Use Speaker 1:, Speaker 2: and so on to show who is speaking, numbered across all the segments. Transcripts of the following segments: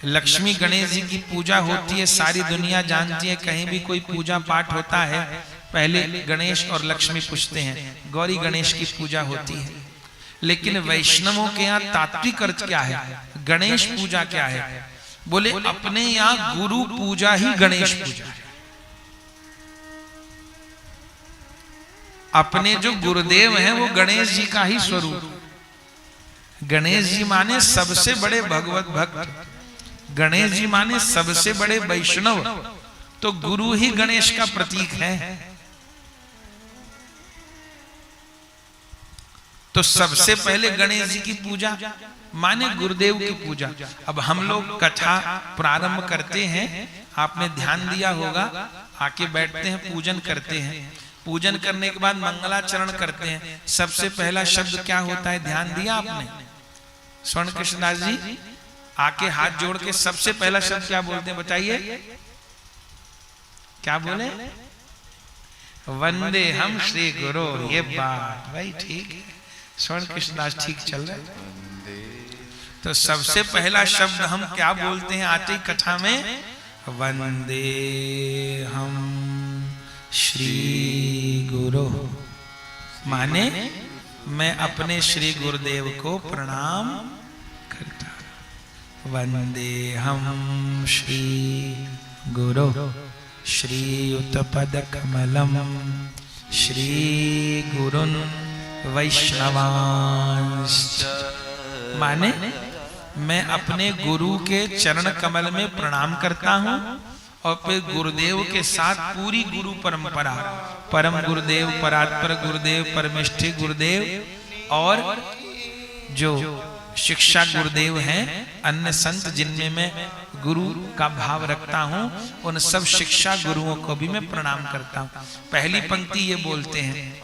Speaker 1: लक्ष्मी गणेश जी की पूजा होती है, सारी दुनिया जानती है। कहीं भी कोई पूजा पाठ होता है पहले गणेश और लक्ष्मी पूछते हैं, गौरी गणेश की पूजा होती है। लेकिन वैष्णवों के यहाँ तात्विक अर्थ क्या है, गणेश पूजा क्या है? बोले अपने यहाँ गुरु पूजा ही गणेश पूजा है। अपने जो गुरुदेव हैं वो गणेश जी का ही स्वरूप। गणेश जी माने सबसे बड़े भगवत भक्त, गणेश जी माने सबसे बड़े वैष्णव, तो गुरु ही गणेश का प्रतीक है। तो सबसे पहले गणेश जी की पूजा माने गुरुदेव की पूजा। अब हम लोग कथा प्रारंभ करते हैं, आपने ध्यान दिया होगा, आके बैठते हैं, पूजन करते हैं। पूजन करने के बाद मंगलाचरण करते हैं। सबसे पहला शब्द क्या होता है, ध्यान दिया आपने? स्वर्ण कृष्णदास जी आके हाथ जोड़ के सबसे पहला शब्द क्या बोलते हैं, बताइए? क्या बोले? वंदे हम श्री गुरु। ये बात भाई ठीक है, स्वर्ण कृष्णदास ठीक चल रहा है। तो सबसे पहला शब्द हम क्या बोलते हैं आते ही कथा में? वंदे हम श्री गुरु। माने मैं अपने श्री गुरुदेव को प्रणाम करता। वंदे हम श्री गुरु श्रीयुत पद कमलम श्री गुरुन वैष्णवांश्च। माने मैं अपने गुरु के चरण कमल में प्रणाम करता हूं और फिर गुरुदेव के साथ पूरी गुरु परंपरा, परम गुरुदेव, परात्पर गुरुदेव, परमेष्ठी गुरुदेव और जो शिक्षा गुरुदेव हैं, अन्य संत जिनमें मैं गुरु का भाव रखता हूं, उन सब शिक्षा गुरुओं को भी मैं प्रणाम करता हूं। पहली पंक्ति ये बोलते हैं,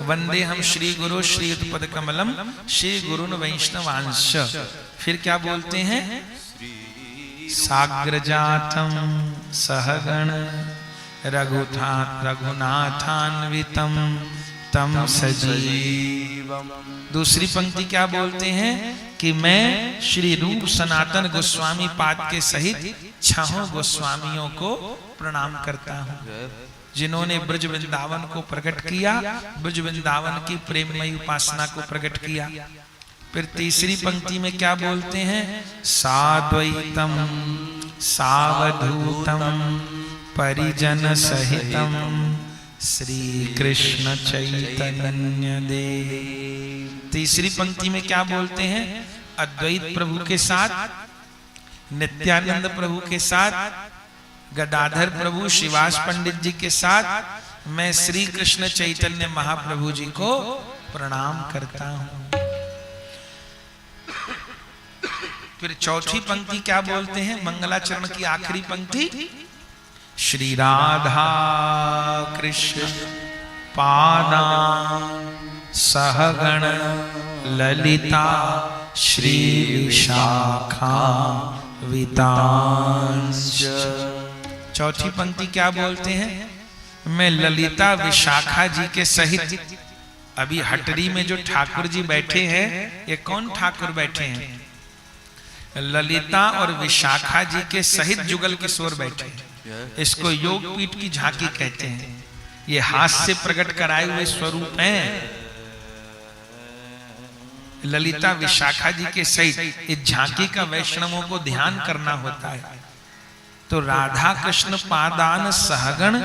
Speaker 1: वंदे हम श्री गुरु श्री पद कमलम श्री गुरुन वैष्णवांश। फिर क्या बोलते हैं? साग्रजातम सहगण रघुनाथान्वितम तम सजीवम। दूसरी पंक्ति क्या बोलते हैं कि मैं श्री रूप सनातन गोस्वामी पाद के सहित छहों गोस्वामियों को प्रणाम करता हूं, जिन्होंने ब्रज वृंदावन को प्रकट किया, ब्रज वृंदावन की प्रेममयी उपासना को प्रकट किया। फिर तीसरी पंक्ति में क्या बोलते हैं? साद्वैतम सावधूतम परिजन सहितम श्री कृष्ण चैतन्य देव। तीसरी पंक्ति में क्या बोलते हैं? अद्वैत प्रभु के साथ, नित्यानंद प्रभु के साथ, गदाधर प्रभु श्रीवास पंडित जी के साथ मैं श्री कृष्ण चैतन्य महाप्रभु जी को प्रणाम करता हूं। फिर चौथी पंक्ति क्या बोलते हैं? मंगलाचरण की आखिरी पंक्ति, श्री राधा कृष्ण पादा सहगण ललिता श्री विशाखा वितांश। चौथी पंक्ति क्या बोलते हैं? मैं ललिता विशाखा जी के सहित, अभी हटरी में जो ठाकुर जी बैठे हैं, ये कौन ठाकुर बैठे हैं? ललिता और विशाखा जी के सहित जुगल किशोर बैठे हैं। इसको योग पीठ की झांकी कहते हैं। ये हाथ से प्रकट कराए हुए स्वरूप हैं। ललिता विशाखा जी के सहित इस झांकी का वैष्णवों को ध्यान करना होता है। तो राधा कृष्ण पादान सहगण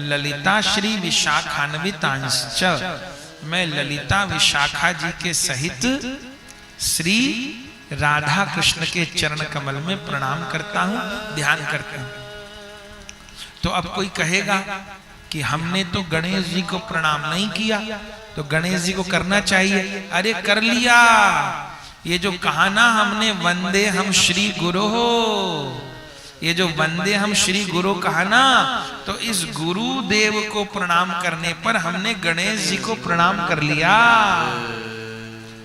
Speaker 1: ललिता श्री विशाखान्वितांश्च। मैं ललिता विशाखा जी के सहित श्री राधा कृष्ण के चरण कमल में प्रणाम करता हूं, ध्यान करता हूं। तो अब कोई कहेगा कि हमने तो गणेश जी को प्रणाम नहीं किया, तो गणेश जी को करना चाहिए। अरे कर लिया। ये जो कहा ना हमने वंदे हम श्री गुरु हो, ये जो वंदे हम श्री गुरु कहा ना, तो इस गुरुदेव को प्रणाम करने पर हमने गणेश जी को प्रणाम कर लिया,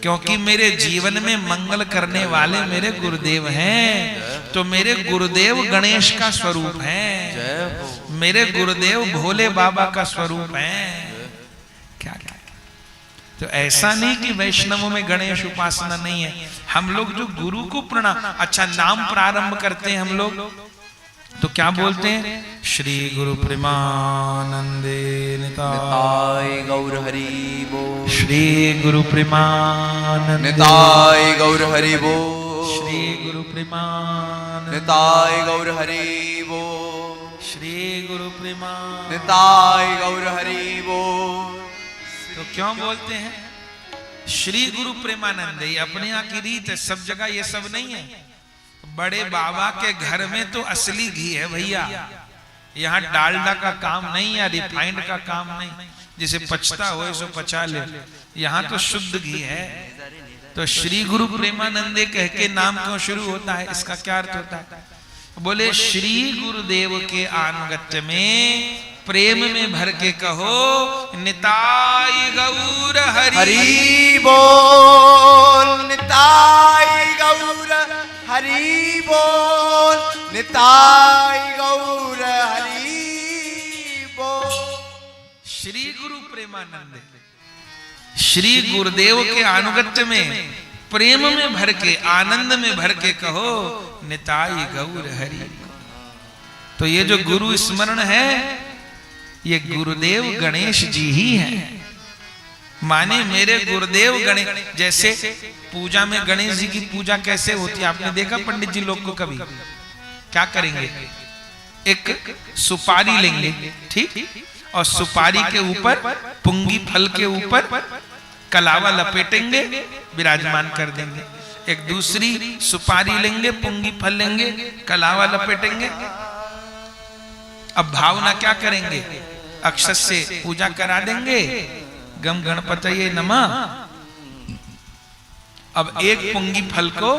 Speaker 1: क्योंकि मेरे जीवन में मंगल करने वाले मेरे गुरुदेव हैं। तो मेरे गुरुदेव गणेश का स्वरूप हैं, मेरे गुरुदेव भोले बाबा का स्वरूप हैं। क्या क्या तो ऐसा नहीं कि वैष्णवों में गणेश उपासना नहीं है। हम लोग जो गुरु को प्रणाम, अच्छा नाम प्रारंभ करते हैं हम लोग तो क्या बोलते हैं? श्री गुरु प्रेमानंदे निताय
Speaker 2: गौर हरि बोल।
Speaker 1: श्री गुरु प्रेमानंदे
Speaker 2: निताय गौर हरि बोल।
Speaker 1: श्री गुरु प्रेमानंदे
Speaker 2: निताय गौर हरि बोल।
Speaker 1: श्री गुरु प्रेमानंदे
Speaker 2: निताय गौर हरि बोल।
Speaker 1: तो क्यों बोलते हैं श्री गुरु प्रेमानंदे? अपने यहाँ की रीत है, सब जगह ये सब नहीं है। बड़े बाबा के घर में तो असली घी है भैया, यहाँ डालडा का काम नहीं है, रिफाइंड का काम नहीं, जिसे पचता हो सो पचा ले, यहाँ तो शुद्ध घी है। तो श्री गुरु प्रेमानंदे कह के नाम क्यों शुरू होता है, इसका क्या अर्थ होता है? बोले श्री गुरुदेव के आनुगत्य में प्रेम में भर के कहो निताय गौर हरि
Speaker 2: बोल। निताय गौर हरि बोल। निताय गौर हरि बोल।
Speaker 1: श्री गुरु प्रेमानंद, श्री गुरुदेव के अनुगत्य में प्रेम में भर के, आनंद में भर के कहो निताय गौर हरि। तो ये जो गुरु स्मरण है ये गुरुदेव गणेश जी ही हैं। माने मेरे गुरुदेव गणेश, जैसे पूजा में गणेश जी की पूजा कैसे होती है आपने देखा पंडित जी लोग को कभी? क्या करेंगे? एक सुपारी लेंगे, ठीक, और सुपारी के ऊपर पुंगी फल के ऊपर कलावा लपेटेंगे, विराजमान कर देंगे। एक दूसरी सुपारी लेंगे, पुंगी फल लेंगे, कलावा लपेटेंगे। अब भावना क्या करेंगे? अक्षत से पूजा करा देंगे, गम गणपतये नमः। अब एक पुंगी फल को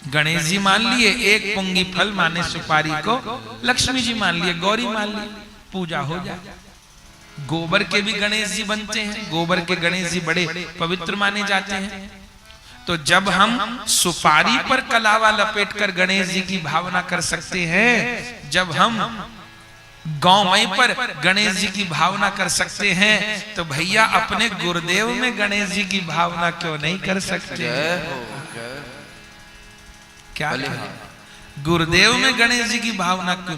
Speaker 1: गणेश जी मान लिए, एक पुंगी फल माने सुपारी को लक्ष्मी जी मान लिए, गौरी मान लिए, पूजा हो जाए। गोबर के भी गणेश जी बनते हैं, गोबर के गणेश जी बड़े पवित्र माने जाते हैं। तो जब हम सुपारी पर कलावा लपेटकर गणेश जी की भावना कर सकते हैं, जब हम गौमय पर गणेश जी की भावना कर सकते हैं, तो भैया अपने गुरुदेव में गणेश जी की भावना क्यों नहीं कर सकते? क्या गुरुदेव में गणेश जी की भावना क्यों?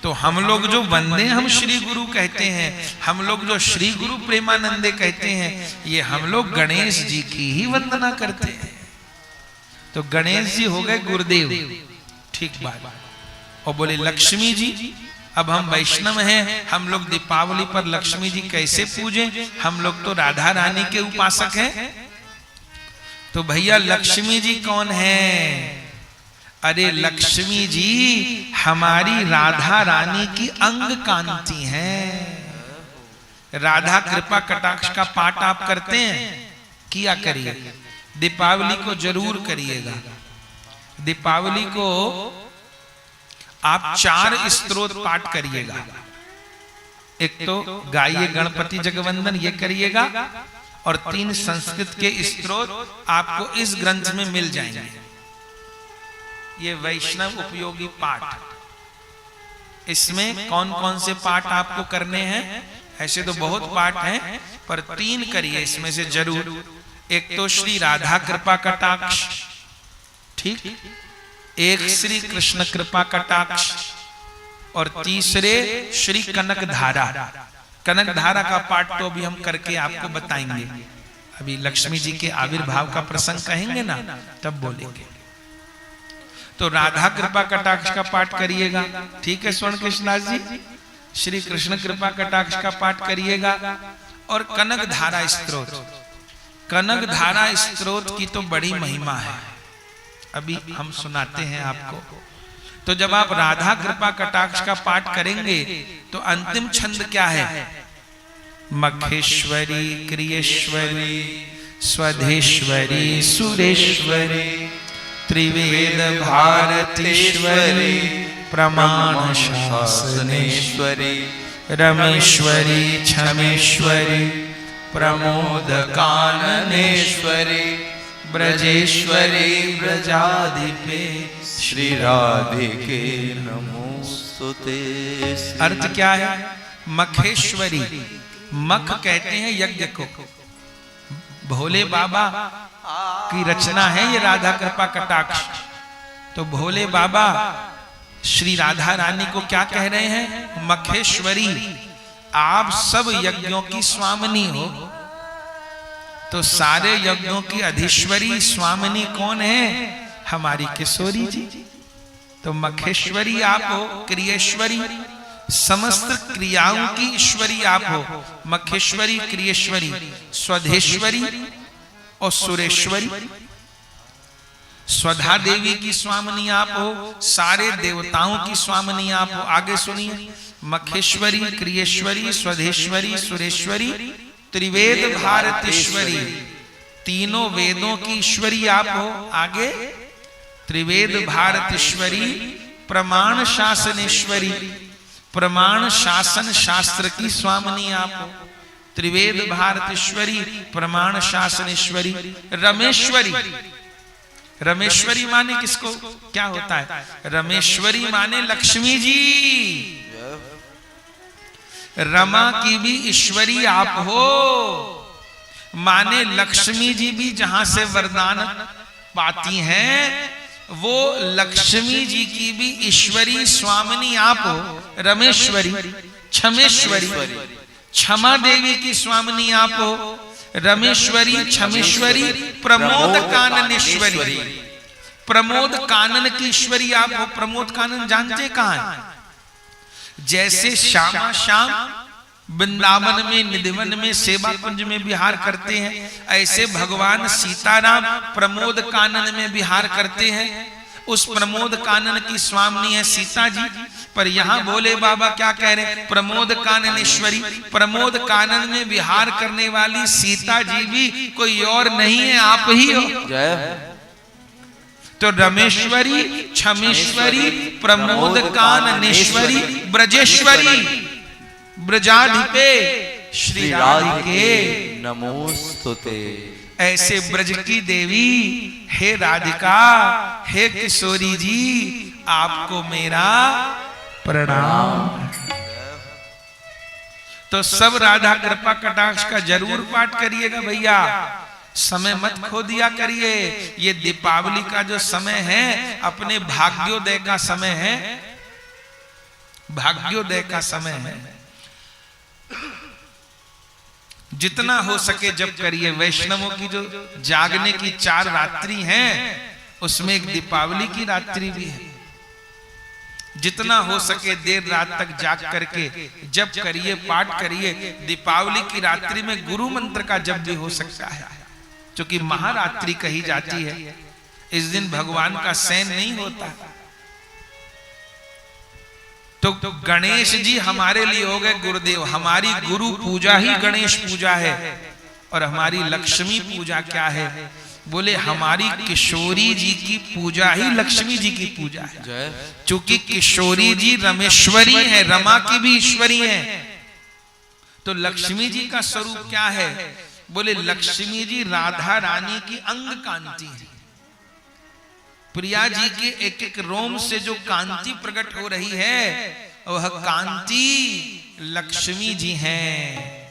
Speaker 1: तो हम लोग जो वंदे हम श्री गुरु कहते हैं, हम लोग जो श्री गुरु प्रेमानंदे कहते हैं, ये हम लोग गणेश जी की ही वंदना करते हैं। तो गणेश जी हो गए गुरुदेव, ठीक बात। और बोले लक्ष्मी जी, अब हम वैष्णव हैं, हम लोग दीपावली पर लक्ष्मी जी कैसे पूजें? हम लोग तो राधा रानी के उपासक हैं। तो भैया लक्ष्मी जी कौन है? अरे लक्ष्मी जी हमारी राधा रानी की अंग कांति हैं। राधा कृपा कटाक्ष का पाठ आप करते हैं? किया करिए, दीपावली को जरूर करिएगा। दीपावली को आप 4 स्तोत्र पाठ करिएगा। एक तो गाइए गणपति जगवंदन, ये करिएगा, और 3 संस्कृत के स्तोत्र आपको इस ग्रंथ में मिल जाएंगे। ये वैष्णव उपयोगी पाठ, इसमें कौन कौन से पाठ आपको करने हैं? ऐसे तो बहुत पाठ हैं, पर 3 करिए इसमें से जरूर। एक तो श्री राधा कृपा कटाक्ष, ठीक, एक श्री कृष्ण कृपा कटाक्ष, और तीसरे श्री कनक धारा। कनक धारा का पाठ तो अभी हम करके आपको बताएंगे। अभी लक्ष्मी जी के आविर्भाव का प्रसंग कहेंगे ना, तब बोलेंगे। तो राधा कृपा कटाक्ष का पाठ करिएगा, ठीक है स्वर्ण कृष्णदास जी। श्री कृष्ण कृपा कटाक्ष का पाठ करिएगा, और कनक धारा स्तोत्र। कनक धारा स्तोत्र की तो बड़ी महिमा है, अभी हम सुनाते हैं आपको। तो जब आप राधा कृपा कटाक्ष का पाठ करेंगे तो अंतिम छंद क्या है? मखेश्वरी क्रियेश्वरी स्वधेश्वरी सुरेश्वरी त्रिवेद भारतीश्वरी प्रमाण शासनेश्वरी रमेश्वरी क्षमेश्वरी प्रमोद काननेश्वरी ब्रजेश्वरी ब्रजाधिपे
Speaker 2: श्री राधिके नमोस्तुते।
Speaker 1: अर्थ क्या है? मखेश्वरी, मख कहते हैं यज्ञ को, भोले बाबा की रचना है ये राधा कृपा कटाक्ष। तो भोले बाबा श्री राधा रानी को क्या कह रहे हैं? मखेश्वरी, आप सब यज्ञों की स्वामिनी हो। तो सारे यज्ञों की अधीश्वरी स्वामिनी कौन है? हमारी किशोरी जी। तो मखेश्वरी आप हो, क्रियेश्वरी, समस्त क्रियाओं की ईश्वरी आप हो। मखेश्वरी, क्रियेश्वरी, स्वधेश्वरी और सुरेश्वरी। स्वधा देवी की स्वामिनी आप हो, सारे देवताओं की स्वामिनी आप हो। आगे सुनिए, मखेश्वरी, क्रियेश्वरी, स्वधेश्वरी, सुरेश्वरी, त्रिवेद भारतेश्वरी, तीनों वेदों की ईश्वरी आप हो। आगे, त्रिवेद भारतेश्वरी, प्रमाण शासनेश्वरी, प्रमाण शासन शास्त्र की स्वामिनी आप हो। त्रिवेद भारतेश्वरी, प्रमाण शासनेश्वरी, रमेश्वरी। रमेश्वरी माने किसको, क्या होता है? रमेश्वरी माने लक्ष्मी जी। रमा की भी ईश्वरी आप हो, माने लक्ष्मी जी भी जहां से वरदान पाती हैं वो लक्ष्मी जी की भी ईश्वरी स्वामिनी आप हो। रमेश्वरी, क्षमेश्वरी, क्षमा देवी की स्वामिनी आप हो। रमेश्वरी, क्षमेश्वरी, प्रमोद काननेश्वरी, प्रमोद कानन की ईश्वरी आप हो। प्रमोद कानन जानते कहां है? जैसे श्यामा श्याम वृंदावन में निधिवन में सेवा कुंज में विहार करते हैं, ऐसे भगवान सीताराम प्रमोद कानन में विहार करते हैं। उस प्रमोद कानन की स्वामिनी है सीता जी। पर यहाँ भोले बाबा क्या कह रहे हैं? प्रमोद काननेश्वरी, प्रमोद कानन में विहार करने वाली सीता जी भी कोई और नहीं है, आप ही हो। तो रमेश्वरी, क्षमेश्वरी, प्रमोद काननेश्वरी, ब्रजेश्वरी, ब्रजाधिपे श्री राधिके
Speaker 2: नमोस्तुते।
Speaker 1: ऐसे ब्रज की देवी, हे राधिका, हे किशोरी जी, आपको मेरा प्रणाम। तो सब राधा कृपा कटाक्ष का जरूर पाठ करिएगा भैया, समय मत खो दिया करिए। ये दीपावली का जो समय है अपने भाग्योदय का समय है, भाग्योदय का समय है। जितना हो सके जब करिए। वैष्णवों की जो जागने की 4 रात्रि हैं उसमें एक दीपावली की रात्रि भी है। जितना हो सके देर रात तक जाग करके जब करिए, पाठ करिए। दीपावली की रात्रि में गुरु मंत्र का जप भी हो सकता है, क्योंकि महारात्रि कही जाती है। इस दिन भगवान का शयन नहीं होता। तो गणेश जी हमारे लिए हो गए गुरुदेव। हमारी गुरु पूजा ही गणेश पूजा है। और हमारी लक्ष्मी पूजा क्या है? बोले हमारी किशोरी जी की पूजा ही लक्ष्मी जी की पूजा है। क्योंकि किशोरी जी रमेश्वरी है, रमा की भी ईश्वरी है। तो लक्ष्मी जी का स्वरूप क्या है? बोले लक्ष्मी जी राधा रानी की अंग कांति है। प्रिया जी के एक एक रोम से जो कांति प्रकट हो रही है वह कांति लक्ष्मी जी हैं।